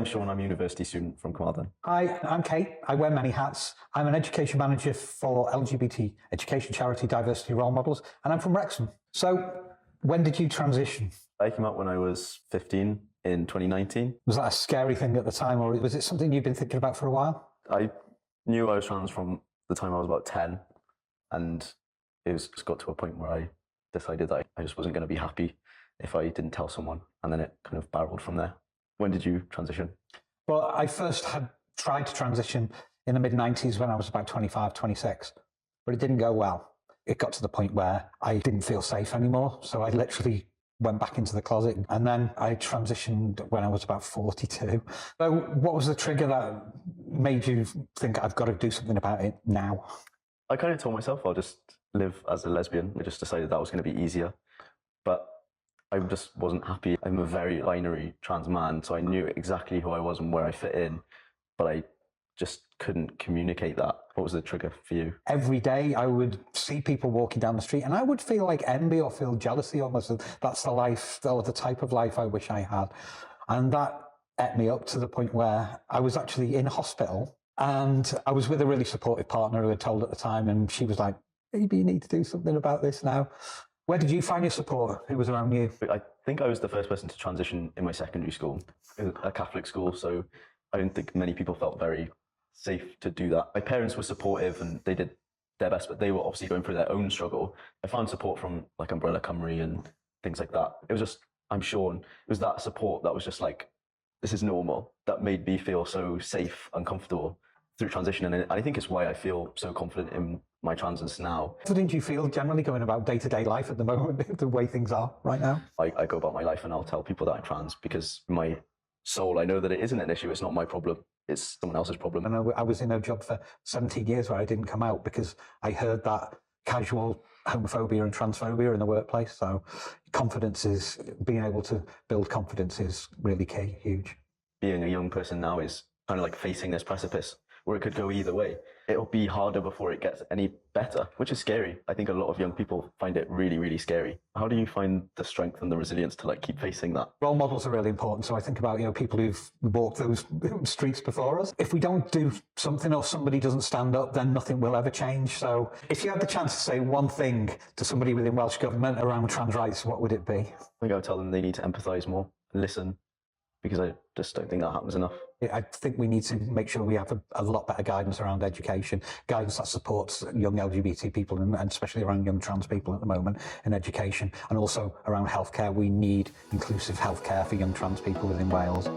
I'm Sean. I'm a university student from Carmarthen. Hi, I'm Kate. I wear many hats. I'm an education manager for LGBT education charity Diversity Role Models, and I'm from Wrexham. So, when did you transition? I came out when I was 15 in 2019. Was that a scary thing at the time, or was it something you've been thinking about for a while? I knew I was trans from the time I was about 10, and it just got to a point where I decided that I just wasn't going to be happy if I didn't tell someone, and then it kind of barreled from there. When did you transition? Well, I first had tried to transition in the mid-90s when I was about 25, 26, but it didn't go well. It got to the point where I didn't feel safe anymore, so I literally went back into the closet, and then I transitioned when I was about 42. So what was the trigger that made you think I've got to do something about it now? I kind of told myself I'll just live as a lesbian. I just decided that was going to be easier, but I just wasn't happy. I'm a very binary trans man, so I knew exactly who I was and where I fit in, but I just couldn't communicate that. What was the trigger for you? Every day I would see people walking down the street and I would feel like envy or feel jealousy almost. That's the life, or the type of life I wish I had. And that ate me up to the point where I was actually in hospital, and I was with a really supportive partner who had told at the time, and she was like, maybe you need to do something about this now. Where did you find your support? Who was around you? I think I was the first person to transition in my secondary school, a Catholic school, so I didn't think many people felt very safe to do that. My parents were supportive and they did their best, but they were obviously going through their own struggle. I found support from like Umbrella Cymru and things like that. It was just, I'm Sean. It was that support that was just like, this is normal, that made me feel so safe and comfortable through transition. And I think it's why I feel so confident in my transness now. How did you feel generally going about day-to-day life at the moment, the way things are right now? I go about my life and I'll tell people that I'm trans because my soul, I know that it isn't an issue. It's not my problem. It's someone else's problem. And I was in a job for 17 years where I didn't come out because I heard that casual homophobia and transphobia in the workplace. So confidence is, being able to build confidence is really key, huge. Being a young person now is kind of like facing this precipice where it could go either way. It'll be harder before it gets any better, which is scary. I think a lot of young people find it really, really scary. How do you find the strength and the resilience to like keep facing that? Role models are really important. So I think about, people who've walked those streets before us. If we don't do something or somebody doesn't stand up, then nothing will ever change. So if you had the chance to say one thing to somebody within Welsh Government around trans rights, what would it be? I think I would tell them they need to empathise more and listen, because I just don't think that happens enough. I think we need to make sure we have a lot better guidance around education, guidance that supports young LGBT people and especially around young trans people at the moment in education, and also around healthcare. We need inclusive healthcare for young trans people within Wales.